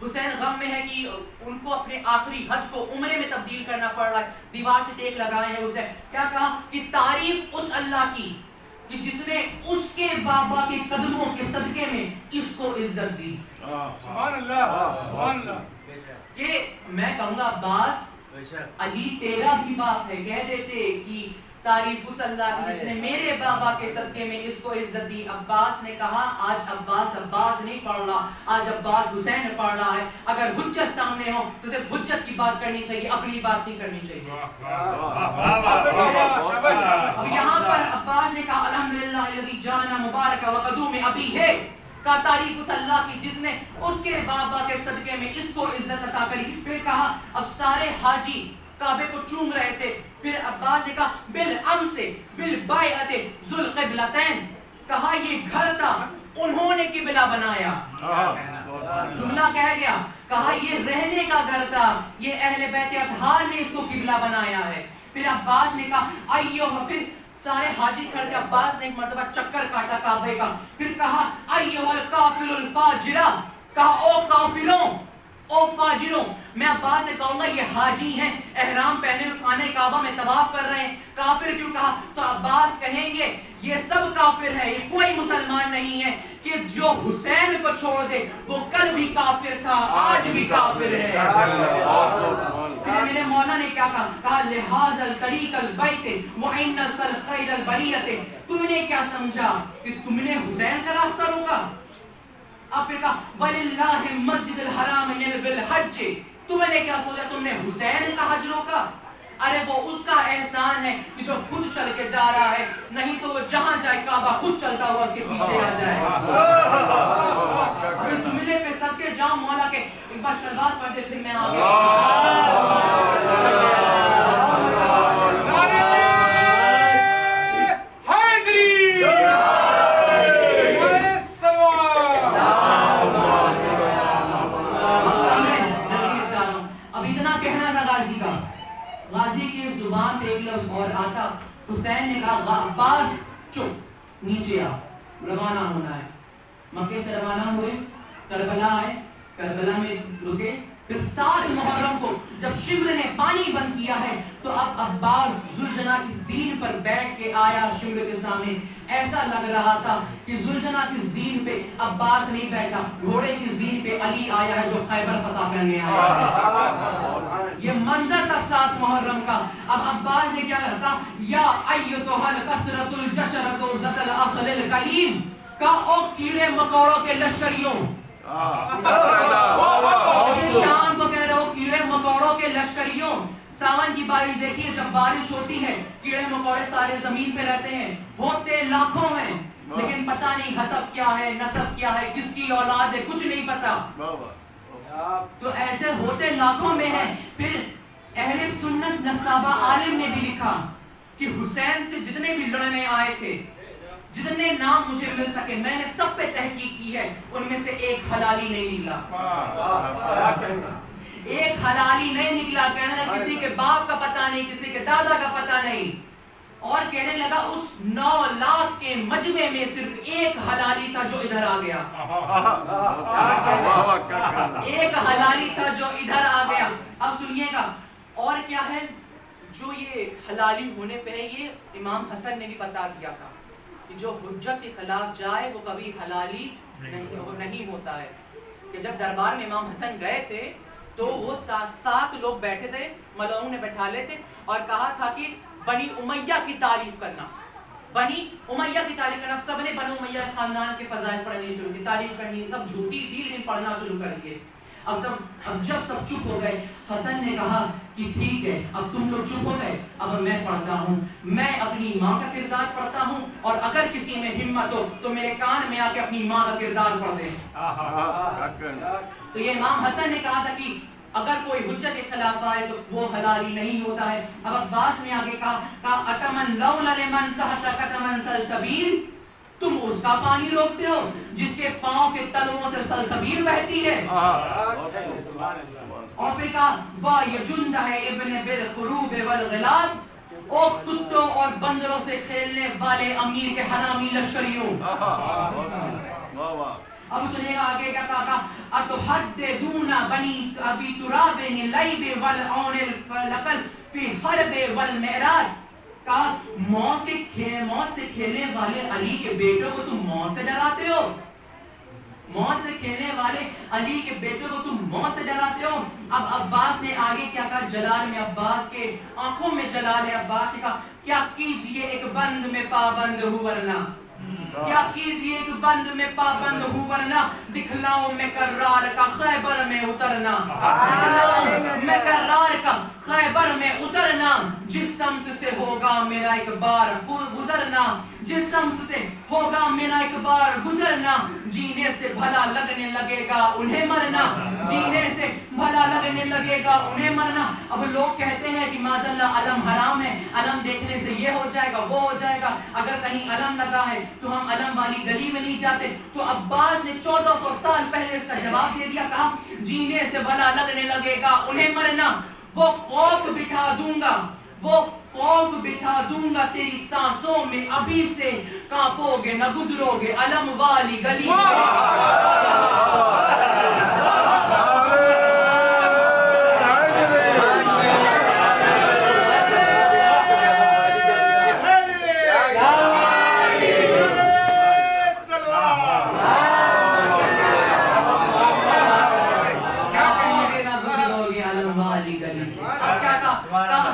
حسین غم میں ہے کہ ان کو اپنے آخری حج کو عمرے میں تبدیل کرنا پڑ رہا ہے، دیوار سے ٹیک لگائے ہیں حسین۔ کیا کہا کہ تعریف اس اللہ کی کہ جس نے اس کے بابا کے قدموں کے صدقے میں اس کو عزت دی۔ سبحان اللہ، سبحان اللہ۔ کہ میں کہوں گا عباس علی تیرا بھی باپ ہے، کہہ دیتے کہ تعریف اس اللہ کی جس نے میرے بابا کے صدقے میں اس کو عزت دی۔ عباس نے کہا آج عباس نہیں پڑھ رہا، آج عباس حسین پڑھ رہا ہے۔ اگر حجت سامنے ہو تو صرف حجت کی بات کرنی چاہیے، اپنی بات نہیں کرنی چاہیے۔ اب یہاں پر عباس نے کہا الحمدللہ الذی جعلنا مبارک وقدوم ابی ہے، کا تعریف اس اللہ کی جس نے اس کے بابا کے صدقے میں اس کو عزت عطا کری۔ پھر کہا اب سارے حاجی کعبے کو چوم رہے تھے، پھر عباس نے کہا بالامس بالبیعۃ ذوالقبلتین، کہا یہ گھر تھا انہوں نے قبلہ بنایا، جملہ کہہ گیا، کہا یہ رہنے کا گھر تھا، یہ اہل بیت اطہار نے اس کو قبلہ بنایا ہے۔ پھر عباس نے کہا ایوہ، پھر سارے حاجی کھڑے تھے، عباس نے ایک مرتبہ چکر کاٹا کعبے کا، پھر کہا ایوہ الکافر الفاجرہ، کہا او کافروں او فاجروں۔ میں عباس سے کہوں گا یہ حاجی ہیں، احرام پہنے ہوئے خانہ کعبہ میں طواف کر رہے ہیں، کافر کیوں کہا؟ تو عباس کہیں گے یہ سب کافر ہے، یہ کوئی مسلمان نہیں ہے کہ جو حسین کو چھوڑ دے وہ کل بھی کافر تھا آج بھی کافر ہے۔ پھر میرے مولا نے کیا کہا؟ کہا لہذا الطریق البیت وَإِنَّ الْخَيْرَ الْبَرِيَّةِ، تم نے کیا سمجھا کہ تم نے حسین کا راستہ روکا؟ اب پھر کہا وَلِلَّهِ الْمَسْجِدِ الْحَرَامِ بِالْحَجِّ، تم نے کیا سوچا تم نے حسین کا حج روکا؟ ارے وہ اس کا احسان ہے کہ جو خود چل کے جا رہا ہے، نہیں تو وہ جہاں جائے کعبہ خود چلتا ہوا اس کے پیچھے آ جائے۔ اب اس جملے پہ سب کے جاؤں مولا کے ایک بار شلوات پڑھ دے پھر میں آگے۔ غازی کی زبان پہ ایک لفظ اور آتا، حسین نے کہا عباس چپ نیچے آ، روانہ ہونا ہے۔ مکے سے روانہ ہوئے، کربلا آئے، کربلا میں رکے، پھر 7 محرم کو جب شمر نے پانی بند کیا ہے تو اب عباس ذوالجناح کی زین پر بیٹھ کے آیا شمر کے سامنے۔ ایسا لگ رہا تھا کہ ذوالجناح کی زین پہ عباس نہیں بیٹھا، گھوڑے کی زین پہ علی آیا ہے جو خیبر فتح کرنے آیا ہے۔ یہ منظر تھا 7 محرم کا۔ اب عباس نے کیا کہا؟ یا ایتھا الکثرۃ الجشرۃ ذات العقل الکلیم، کا او کیڑے مکوڑوں کے لشکریوں، یہ شام کو کہہ رہے ہو کیڑے مکوڑوں کے لشکریوں۔ ساون کی بارش دیکھیے، جب بارش ہوتی ہے کیڑے مکوڑے سارے زمین پہ رہتے ہیں، ہوتے لاکھوں ہیں، لیکن پتہ نہیں حسب کیا ہے، نسب کیا ہے، کس کی اولاد ہے، کچھ نہیں پتا۔ تو ایسے ہوتے لاکھوں میں ہیں۔ پھر اہل سنت نصابہ عالم نے بھی لکھا کہ حسین سے جتنے بھی لڑنے آئے تھے، جتنے نام مجھے مل سکے میں نے سب پہ تحقیق کی ہے، ان میں سے ایک حلالی نہیں نکلا، ایک حلالی نہیں نکلا۔ کہنے لگا کسی کے باپ کا پتہ نہیں، کسی کے دادا کا پتہ نہیں، اور کہنے لگا اس 9 لاکھ کے مجمع میں صرف ایک حلالی تھا جو ادھر آ گیا، ایک حلالی تھا جو ادھر آ گیا۔ اب سنیے گا اور کیا ہے جو یہ حلالی ہونے پہ ہے، یہ امام حسن نے بھی بتا دیا تھا کہ جو حجت کے خلاف جائے وہ کبھی حلالی نہیں ہوتا ہے۔ کہ جب دربار میں امام حسن گئے تھے تو وہ 7 لوگ بیٹھے تھے، ملعون نے بٹھا لے تھے اور کہا تھا کہ بنی امیہ کی تعریف کرنا، بنی امیہ کی تعریف کرنا۔ سب نے بنی امیہ خاندان کے فضائل پڑھنے شروع کی، تعریف کرنی، سب جھوٹی تھی لیکن پڑھنا شروع کر دیے۔ اب جب سب چپ ہو گئے، حسن نے کہا کہ ٹھیک ہے اب تم لوگ چپ ہو گئے، اب میں پڑھتا ہوں، میں اپنی ماں کا کردار پڑھتا ہوں، اور اگر کسی میں ہمت ہو تو میرے کان میں آ کے اپنی ماں کا کردار پڑھ دے۔ تو یہ امام حسن نے کہا تھا کہ اگر کوئی حجت کے خلاف آئے تو وہ حلالی نہیں ہوتا ہے۔ اب عباس نے آگے کہا اتمن لولا لمن تحت قدم سلسبیل، تم اس کا پانی روکتے ہو جس کے پاؤں کے تلوؤں سے سلسبیل بہتی ہے. اور پھر کہا وَيَجُنْدَ ابن بالخروب والغلاب، او کتوں اور بندروں سے کھیلنے والے امیر کے حرامی لشکریوں. اب سنیے گا آگے کیا کہا، اتحددون بنی ابی تراب اللیب والعون الفلقل فی حرب والمعراج. کہا موت سے کھیلنے والے علی کے بیٹوں کو تم موت سے ڈراتے ہو، موت سے کھیلنے والے علی کے بیٹوں کو تم موت سے ڈراتے ہو. اب عباس نے آگے کیا کہا، جلال میں عباس کے آنکھوں میں جلال ہے. عباس نے کہا کیا کیجئے ایک بند میں پابند ہوں ورنہ، کیا کیجئے ایک بند میں پابند ہوں ورنہ دکھلاؤں میں کرار کا خیبر میں اترنا، دکھلاؤں میں کرار کا خیبر میں اترنا. جس سمت سے ہوگا میرا ایک بار گزرنا، جس سمت سے ہوگا میرا ایک بار گزرنا، جینے سے بھلا لگنے لگے گا انہیں مرنا، جینے سے بھلا لگنے لگے گا انہیں مرنا. اب لوگ کہتے ہیں کہ معاذ اللہ علم حرام ہے، علم دیکھنے سے یہ ہو جائے گا وہ ہو جائے گا، اگر کہیں علم لگا ہے تو ہم علم والی گلی میں نہیں جاتے. تو عباس نے 1400 سال پہلے اس کا جواب دے دیا، کہا جینے سے بھلا لگنے لگے گا انہیں مرنا. وہ خوف بٹھا دوں گا، وہ خوف بٹھا دوں گا تیری سانسوں میں، ابھی سے کانپو گے نہ گزرو گے علم والی گلی میں.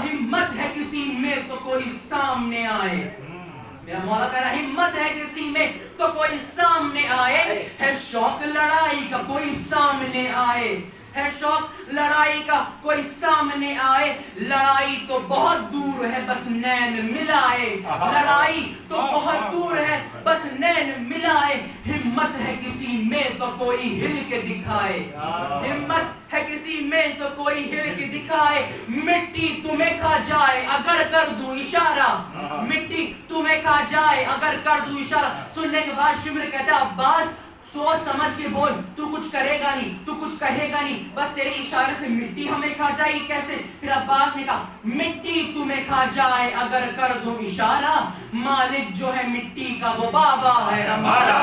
ہمت ہے کسی میں تو کوئی سامنے آئے، میرا مولا کہہ رہا ہمت ہے کسی میں تو کوئی سامنے آئے، ہے شوق لڑائی کا کوئی سامنے آئے، ہے شوق لڑائی کا کوئی سامنے آئے. لڑائی تو بہت دور ہے بس نین ملائے، لڑائی تو بہت دور ہے بس نین ملائے. ہمت ہے کسی میں تو کوئی ہل کے دکھائے، ہمت ہے کسی میں تو کوئی ہل کے دکھائے. مٹی تمہیں کھا جائے اگر کر دوں اشارہ، مٹی تمہیں کھا جائے اگر کر دوں اشارہ. سننے کے بعد شمر کہتا ہے عباس سوچ سمجھ کے بول، تو کچھ کرے گا نہیں، تو کچھ کہے گا نہیں، بس تیرے اشارے سے مٹی ہمیں کھا جائے گی کیسے. پھر عباس نے کہا مٹی تمہیں کھا جائے اگر کر دوں اشارہ، مالک جو ہے مٹی کا وہ بابا ہے ہمارا،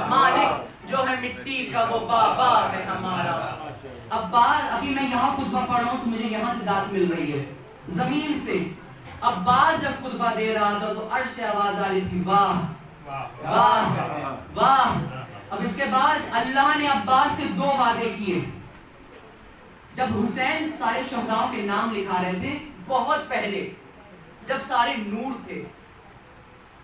مالک جو ہے مٹی کا وہ بابا ہے ہمارا. عباس ابھی میں یہاں خطبہ پڑھ رہا ہوں تو مجھے یہاں سے داد مل رہی ہے زمین سے. عباس جب خطبہ دے رہا تھا تو عرش سے آواز آ رہی تھی واہ واہ واہ. اب اس کے بعد اللہ نے عباس سے 2 وعدے کیے. جب حسین سارے شہداؤں کے نام لکھا رہے تھے بہت پہلے، جب سارے نور تھے،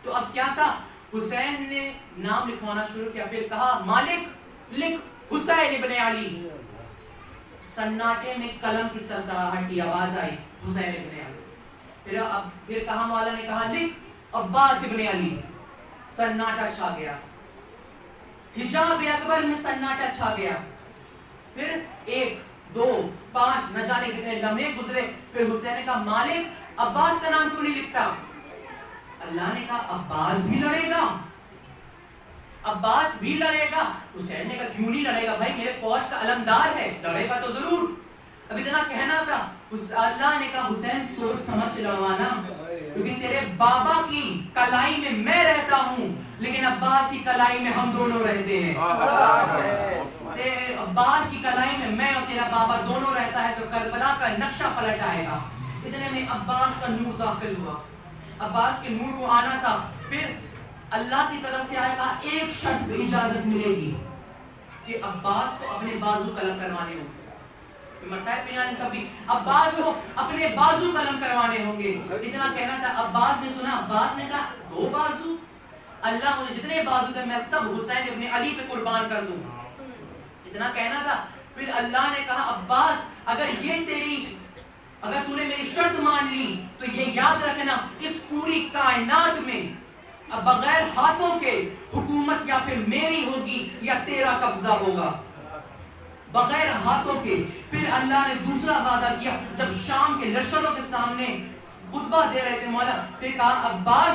تو اب کیا تھا، حسین نے نام لکھوانا شروع کیا. پھر کہا مالک لکھ حسین ابن علی. سناٹے میں قلم کی سرسراہٹ کی آواز آئی حسین ابن علی. پھر کہا مولا نے کہا لکھ عباس ابن علی. سناٹا چھا گیا، حجاب اکبر میں سناٹا چھا گیا. پھر 1 2 5 نہ جانے کتنے لمحے گزرے. پھر حسین نے کہا مالک عباس کا نام کیوں نہیں لکھتا. اللہ نے کہا عباس بھی لڑے گا، عباس بھی لڑے گا. حسین نے کہا کیوں نہیں لڑے گا بھائی، میرے فوج کا علمدار ہے، لڑے گا تو ضرور. اب اتنا کہنا تھا. اللہ نے کہا حسین سوچ سمجھ کے لڑوانا، کیونکہ تیرے بابا کی کلائی میں میں رہتا ہوں لیکن عباس کی کلائی میں ہم دونوں رہتے ہیں. عباس کی کلائی میں اور تیرا بابا دونوں رہتا ہے تو کربلا کا نقشہ پلٹ آئے گا. اتنے میں عباس کا نور داخل ہوا. عباس کے نور کو آنا تھا. پھر اللہ کی طرف سے آئے گا ایک شرط پہ اجازت ملے گی کہ عباس کو اپنے بازو قلم کروانے ہوں گے. مسائل پہ کبھی عباس کو اپنے بازو قلم کروانے ہوں گے. اتنا کہنا تھا. عباس نے سنا، عباس نے کہا 2 بازو، اللہ مجھے جتنے بازو تھے میں سب حسین ابن علی پہ قربان کر دوں. اتنا کہنا تھا. پھر اللہ نے کہا عباس اگر تو نے میری شرط مان لی تو یہ یاد رکھنا اس پوری کائنات میں اب بغیر ہاتھوں کے حکومت یا پھر میری ہوگی یا تیرا قبضہ ہوگا، بغیر ہاتھوں کے. پھر اللہ نے دوسرا وعدہ کیا جب شام کے لشکروں کے سامنے خطبہ دے رہے تھے مولا. پھر کہا عباس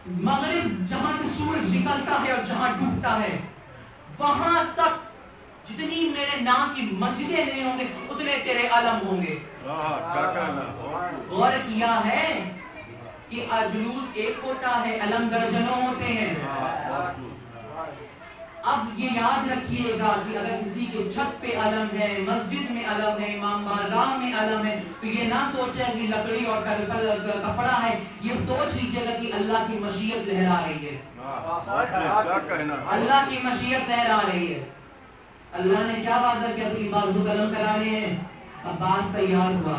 مغرب جہاں سے سورج نکلتا ہے اور جہاں ڈوبتا ہے وہاں تک جتنی میرے نام کی مسجدیں نہیں ہوں گے اتنے تیرے علم ہوں گے. غور کیا ہے کہ جلوس ایک ہوتا ہے علم درجنوں ہوتے ہیں. اب یہ یاد رکھیے گا کہ اگر کسی کے چھت پہ علم ہے, مسجد میں علم ہے, امام بارگاہ میں علم ہے, تو یہ نہ سوچے کہ لکڑی اور کپڑا ہے, یہ سوچ لیجئے گا کہ اللہ کی مشیت لہرا رہی ہے. اللہ کی مشیت لہرا رہی ہے. اللہ نے کیا وعدہ کیا اپنی بازو قلم کرانے ہیں. عباس تیار ہوا,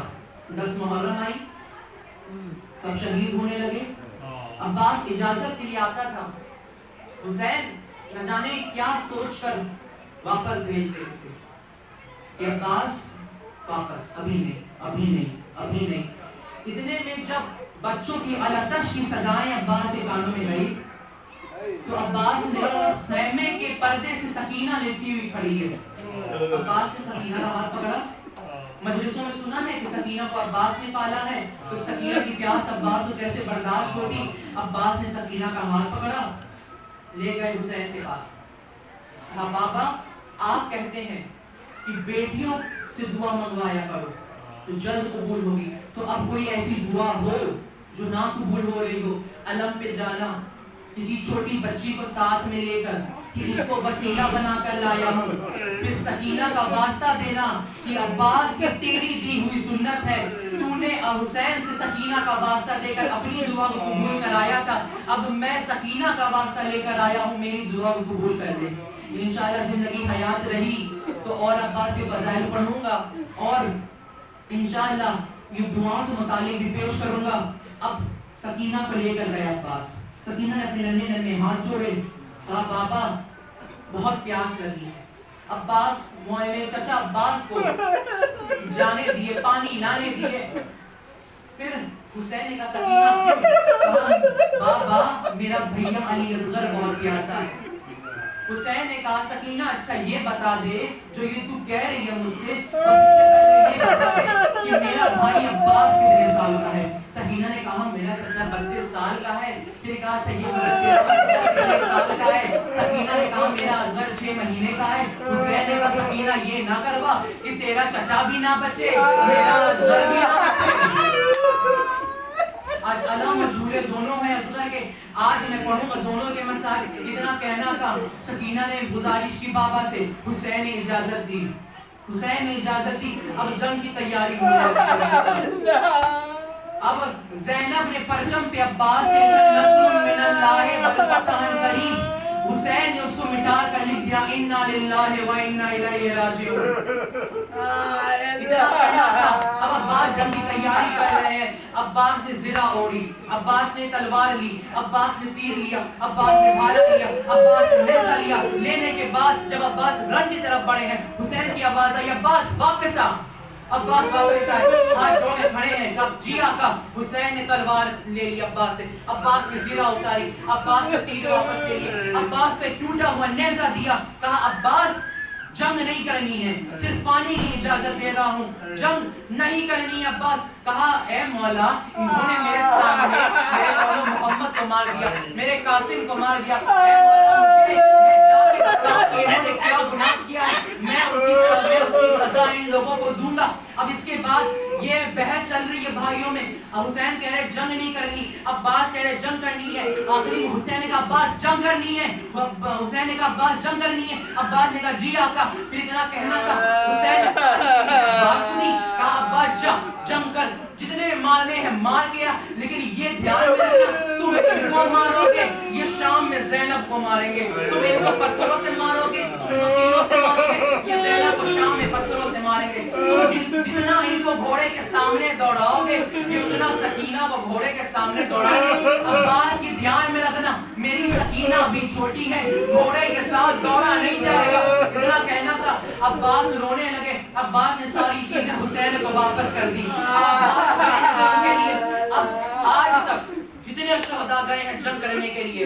10 محرم آئی, سب شہید ہونے لگے. عباس اجازت کے لیے آتا تھا, حسین نہ جانے کیا سوچ کر واپس بھیجتے تھے کہ عباس واپس, ابھی نہیں, ابھی نہیں, ابھی نہیں. اتنے میں جب بچوں کی الاتش کی صدائیں عباس کے کانوں میں گئی تو عباس نے دیکھا خیمے کے پردے سے سکینہ لیتی ہوئی کھڑی ہے. عباس نے سکینہ کا ہاتھ پکڑا. مجلسوں میں سنا ہے کہ سکینہ کو عباس نے پالا ہے, تو سکینہ کی پیاس عباس کو کیسے برداشت ہوتی. عباس نے سکینہ کا ہاتھ پکڑا, لے گئے حسین کے پاس. کہا بابا آپ کہتے ہیں کہ بیٹیوں سے دعا منگوایا کرو تو جلد قبول ہوگی, تو اب کوئی ایسی دعا ہو جو نہ قبول ہو رہی ہو. علم پہ جانا, کسی چھوٹی بچی کو ساتھ میں لے کر کہ اس کو وسیلہ بنا کر لایا ہوں, پھر سکینہ کا واسطہ دینا کہ عباس کی تیری دی ہوئی سنت ہے, تو نے حسین سے سکینہ کا واسطہ دے کر اپنی دعا کو قبول کرایا تھا, اب میں سکینہ کا واسطہ لے کر آیا ہوں, میری دعا کو قبول کر لے. انشاءاللہ زندگی حیات رہی تو اور عباس کے فضائل پڑھوں گا اور انشاءاللہ یہ دعاؤں سے متعلق بھی پیش کروں گا. اب سکینہ کو لے کر گیا عباس. سکینہ نے اپنے ننھے ننھے ہاتھ جوڑے, کہا بابا بہت پیاس لگی ہے. عباس میرے چچا عباس کو جانے دیے, پانی لانے دیے. پھر حسین نے کہا سکینہ, کہا بابا میرا بھیا علی اصغر بہت پیاسا ہے. حسین نے کہا سکینہ اچھا یہ بتا دے جو یہ تو کہہ رہی ہے مجھ سے, اور اس سے پہلے یہ بتا دے کہ میرا بھائی عباس کتنے سال کا ہے. سکینہ نے کہا میرا چچا 32 سال کا ہے. پھر کہا اچھا یہ بتا 33 سال کا ہے. سکینہ نے کہا میرا اصغر 6 مہینے کا ہے. حسین نے کہا سکینہ یہ نہ کروا کہ تیرا چچا بھی نہ بچے, میرا اصغر بھی نہ بچے. آج علم و جھولے دونوں ہیں اصغر کے. آج میں پڑھوں گا دونوں کے مسائل. اتنا کہنا تھا. سکینہ نے گزارش کی بابا سے, حسین نے اجازت دی. حسین نے اجازت دی. اب جنگ کی تیاری ہوئی. اب زینب نے پرچم پہ عباس کے نصر من اللہ والفتح قریب, حسین نے اس کو مٹار کر لکھ دیا انا للہ و انا الیہ راجعون. اتنا کہنا تھا. اب عباس جنگ کی تیاری کر رہے ہیں. عباس نے زرہ اوڑی, عباس نے تلوار لی, عباس نے تیر لیا, عباس نے بھالا لیا, عباس نے نیزہ لیا. لینے کے بعد جب عباس رن کی طرف بڑھے ہیں, حسین کی آواز آئی عباس واپس آ. عباس واپس آئے, ہاتھ جوڑ کے کھڑے ہیں. کب جی آقا. حسین نے تلوار لے لی عباس سے, عباس نے زرہ اتاری, عباس نے تیر واپس لے لی, عباس کو ٹوٹا ہوا نیزہ دیا. کہا عباس جنگ نہیں کرنی ہے, صرف پانی کی اجازت دے رہا ہوں, جنگ نہیں کرنی ہے. عباس کہا اے مولا انہوں نے میرے سامنے میرے بابا محمد کو مار دیا, میرے قاسم کو مار دیا. اے مولا میں جا کے بتاؤں کہ انہوں نے کیا گناہ کیا ہے, میں اس کی سزا ان لوگوں کو دوں گا. اب اس کے بعد یہ بحث چل رہی ہے بھائیوں میں. حسین کہہ رہے جنگ نہیں کرنی, عباس کہہ رہے جنگ کرنی ہے. آخری میں حسین نے کہا عباس جنگ کرنی ہے. حسین نے کہا عباس جنگ کرنی ہے. عباس نے کہا جی آقا. پھر اتنا کہنا تھا. حسین نے عباس کو نہیں کہا عباس جا جنگ کر, جتنے مارنے ہیں مار گیا. لیکن یہ دھیان میں رکھنا تم ان کو مارو گے, یہ شام میں زینب کو ماریں گے. تم ان کو پتھروں سے مارو گے, تم تیروں سے مارو گے, یہ زینب کو شام میں پتھروں سے ماریں گے. تم جتنا ان کو گھوڑے کے سامنے دوڑاؤ گے یہ اتنا سکینہ کو گھوڑے کے سامنے دوڑائیں گے. عباس کی دھیان میں رکھنا میری سکینہ ابھی چھوٹی ہے, گھوڑے کے ساتھ دوڑا نہیں جائے گا. اتنا کہنا تھا. عباس رونے لگے. عباس نے ساری چیزیں حسین کو واپس کر دی. اب آج تک جتنے شہداء گئے ہیں جنگ کرنے کے لیے,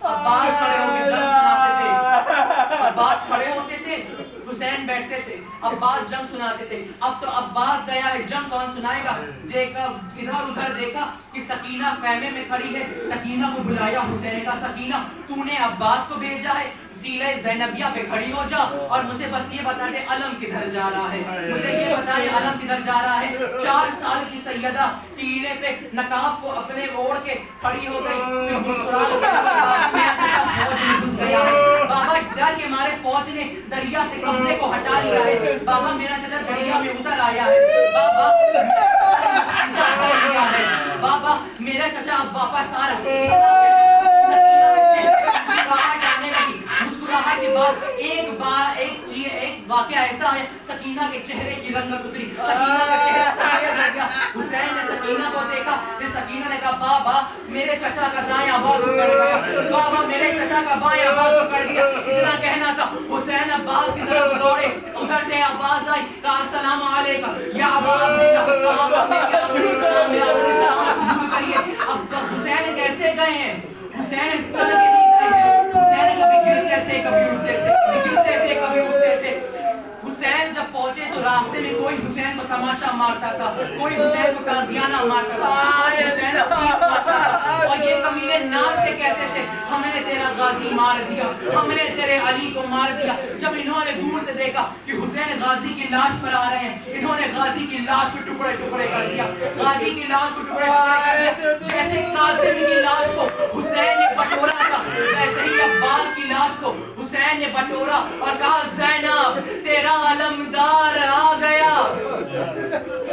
عباس کھڑے ہو کے جنگ سناتے تھے. عباس کھڑے ہوتے تھے تو حسین بیٹھتے تھے، عباس جنگ سناتے تھے. اب تو عباس گیا ہے، جنگ کون سنائے گا؟ ادھر ادھر دیکھا کہ سکینہ خیمے میں کھڑی ہے. سکینہ کو بلایا حسین کا، سکینہ تو نے عباس کو بھیجا ہے ٹیلہ زینبیہ پہ کھڑی ہو جا اور مجھے بس یہ بتا دے علم کدھر جا رہا ہے، مجھے یہ بتا دے علم کدھر جا رہا ہے. 4 سال کی سیدہ ٹیلے پہ نقاب کو اپنے اوڑھ کے کھڑی ہو گئی، پھر مسکرا فوج میں گھس گیا ہے. بابا ڈر کے مارے فوج نے دریا سے قبضے کو ہٹا لیا ہے. بابا میرا چچا دریا میں اتر آیا ہے. بابا بابا میرا چچا اب واپس آ رہا. مسکراہٹ کے بعد ایک واقعہ ایسا ہے، سکینہ کے چہرے کی رنگت اتری، سکینہ کا چہرہ سفید ہو گیا. حسین نے سکینہ کو دیکھا، پھر سکینہ نے کہا بابا میرے چچا کا دایاں باز اکڑ گیا، بابا میرے چچا کا بایاں باز اکڑ گیا. اتنا کہنا تھا. حسین عباس کی طرف دوڑے، ادھر سے آواز آئی، کہا السلام علیکم یا ابا عبداللہ، کہا میرے سلام میرا سلام قبول کریے. اب حسین کیسے گئے ہیں؟ حسین چل کے نہیں گئے ہیں. حسین کبھی گرتے تھے، کبھی اٹھتے تھے، کبھی گرتے تھے، کبھی اٹھتے تھے. حسین جب پہنچے تو راستے میں کوئی حسین کو تماچا مارتا تھا، کوئی حسین کو تازیانہ مارتا تھا، کوئی حسین کو تیر مارتا تھا. اور یہ کمینے ناچ کے کہتے تھے ہم نے تیرا غازی مار دیا، ہم نے تیرے علی کو مار دیا. جب انہوں نے دور سے دیکھا کہ حسین غازی کی لاش پر آ رہے ہیں، انہوں نے غازی کی لاش کو ٹکڑے ٹکڑے کر دیا. غازی کی لاش کو ٹکڑے ٹکڑے کر دیا. جیسے قاسم کی لاش کو حسین نے بٹورا تھا، ویسے ہی عباس کی لاش کو حسین نے بٹورا اور کہا زینب تیرا علمدار آ گیا.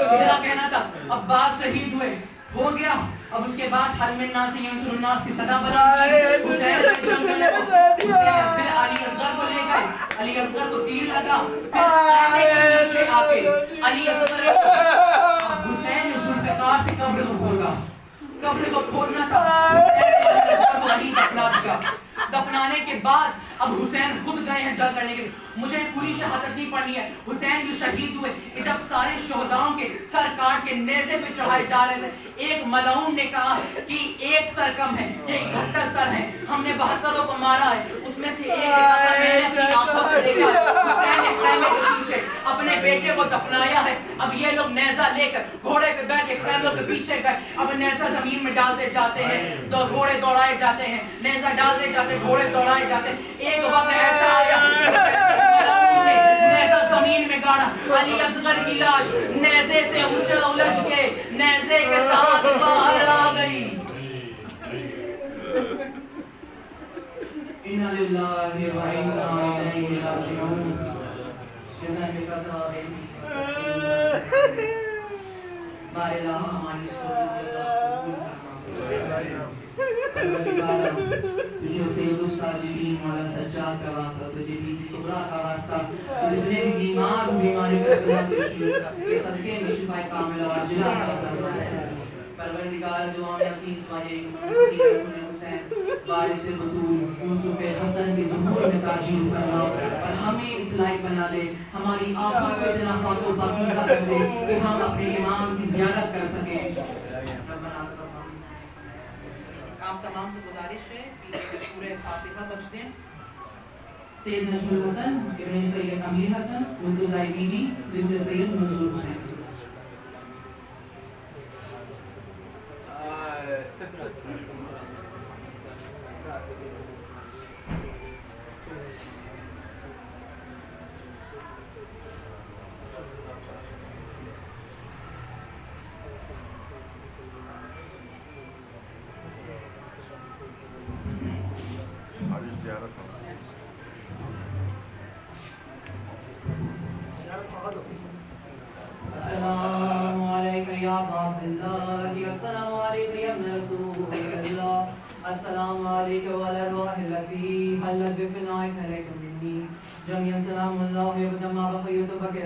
اتنا کہنا تھا. عباس شہید ہوئے، ہو گیا. اب اس کے بعد حل من الناس ینصر الناس کی صدا بلند کی. حسین نے جنگ کرنے کو پھر علی اصغر کو لے گئے، علی اصغر کو تیر لگا. پھر پیچھے آ کے علی اصغر حسین نے ذوالفقار سے قبر کو کھودا، قبر کو کھودنا تھا. حسین نے کو علی دفنا دیا. دفنانے کے بعد اب حسین خود گئے ہیں جنگ کرنے کے لیے. مجھے پوری شہادت نہیں پڑھنی ہے. حسین جو شہید ہوئے، جب سارے شہداؤں کے سر کاٹ کے نیزے پہ چڑھائے جا رہے تھے، ایک ملعون نے کہا کہ ایک سر کم ہے، یہ 71 سر ہیں، ہم نے 72 کو مارا ہے. اس میں سے ایک میں نے اپنی آنکھوں سے دیکھا. حسین نے خیمے کے پیچھے اپنے بیٹے کو دفنایا ہے. اب یہ لوگ نیزہ لے کر گھوڑے پہ بیٹھ کے خیموں کے پیچھے گئے. اب نیزہ زمین میں ڈالتے جاتے ہیں تو گھوڑے دوڑائے جاتے ہیں، نیزہ ڈالتے جاتے گھوڑے دوڑائے جاتے ہیں. ایک وقت ایسا آیا نیزہ زمین میں گاڑا. علی اصغر کی لاش نیزے سے الجھ کے نیزے کے ساتھ باہر آ گئی. انا للہ و انا الیہ راجعون. بارے اللہ ہماری چھوٹی سی تجھے سید الساجدین مولا سجاد کا واسطہ، تجھے بی بی صغرا کا واسطہ، تجھے جتنے بھی بیمار بیماری کا کے صدقے میں شفا کاملہ عاجلہ عطا فرما. پروردگار دعا میں عزیز واجہ حسین وارث بطول یوسف حسن کے ظہور میں تاجیل فرما اور ہمیں اس لائق بنا دے، ہماری آنکھوں کو اتنا پاک و پاکیزہ کر دے کہ ہم اپنے امام کی زیارت کر سکیں. آپ تمام سے گزارش ہے کہ پورے فاتحہ بخش دیں. سید نجم الحسن ابن سید امیر حسن مرتضی بی بی بنت سید منظور حسین. السلام علیکم یا ابا عبداللہ، السلام علیکم یا ابن رسول اللہ، السلام علیکم وعلی الروح التي حلت بفنائك عليكم مني جميعا. سلام اللہ وبتما بقیت بکر